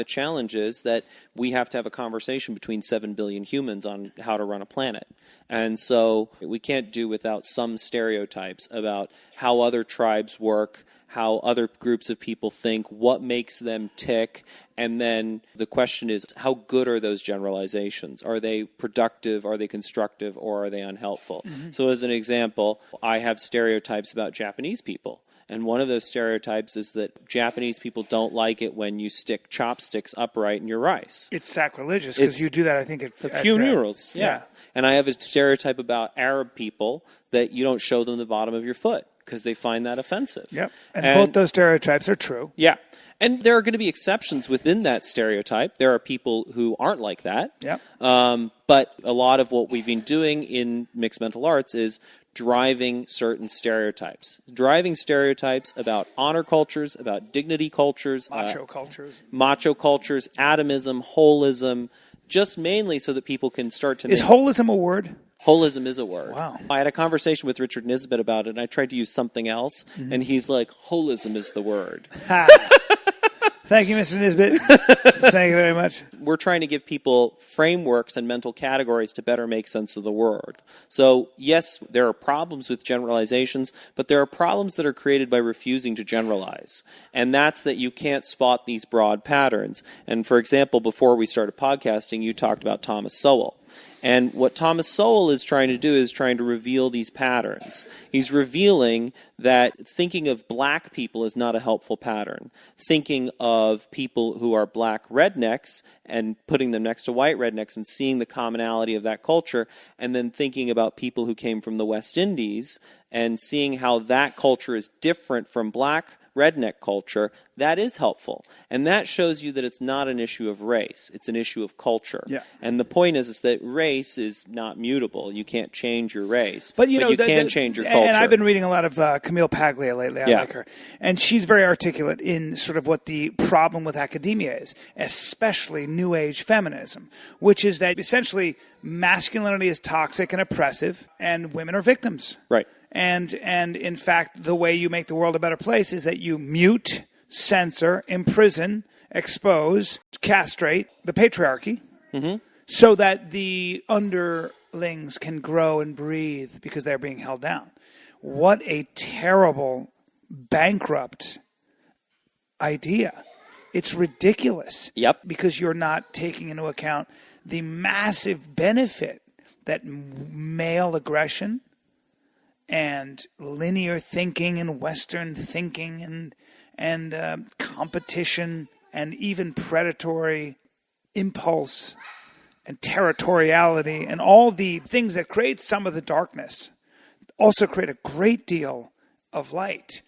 the challenge is that we have to have a conversation between 7 billion humans on how to run a planet. And so we can't do without some stereotypes about how other tribes work, how other groups of people think, what makes them tick. And then the question is, how good are those generalizations? Are they productive, are they constructive, or are they unhelpful? Mm-hmm. So as an example, I have stereotypes about Japanese people. And one of those stereotypes is that Japanese people don't like it when you stick chopsticks upright in your rice. It's sacrilegious because you do that, I think, at funerals. Yeah. And I have a stereotype about Arab people that you don't show them the bottom of your foot because they find that offensive. Yep. And both those stereotypes are true. Yeah. And there are going to be exceptions within that stereotype. There are people who aren't like that. Yep. But a lot of what we've been doing in mixed mental arts is driving certain stereotypes. Driving stereotypes about honor cultures, about dignity cultures. Macho cultures. Macho cultures, atomism, holism, just mainly so that people can start to Is holism a word? Holism is a word. Wow. I had a conversation with Richard Nisbet about it, and I tried to use something else, and he's like, holism is the word. Thank you, Mr. Nisbet. Thank you very much. We're trying to give people frameworks and mental categories to better make sense of the world. So, yes, there are problems with generalizations, but there are problems that are created by refusing to generalize. And that's that you can't spot these broad patterns. And, for example, before we started podcasting, you talked about Thomas Sowell. And what Thomas Sowell is trying to do is trying to reveal these patterns. He's revealing that thinking of black people is not a helpful pattern. Thinking of people who are black rednecks and putting them next to white rednecks and seeing the commonality of that culture, and then thinking about people who came from the West Indies and seeing how that culture is different from black redneck culture, that is helpful. And that shows you that it's not an issue of race. It's an issue of culture. Yeah. And the point is that race is not mutable. You can't change your race. But you can change your culture. And I've been reading a lot of Camille Paglia lately. I like her. And she's very articulate in sort of what the problem with academia is, especially New Age feminism, which is that essentially masculinity is toxic and oppressive, and women are victims. Right. And in fact, the way you make the world a better place is that you mute, censor, imprison, expose, castrate the patriarchy so that the underlings can grow and breathe because they're being held down. What a terrible, bankrupt idea. It's ridiculous. Yep. Because you're not taking into account the massive benefit that male aggression and linear thinking and Western thinking and competition and even predatory impulse and territoriality and all the things that create some of the darkness also create a great deal of light.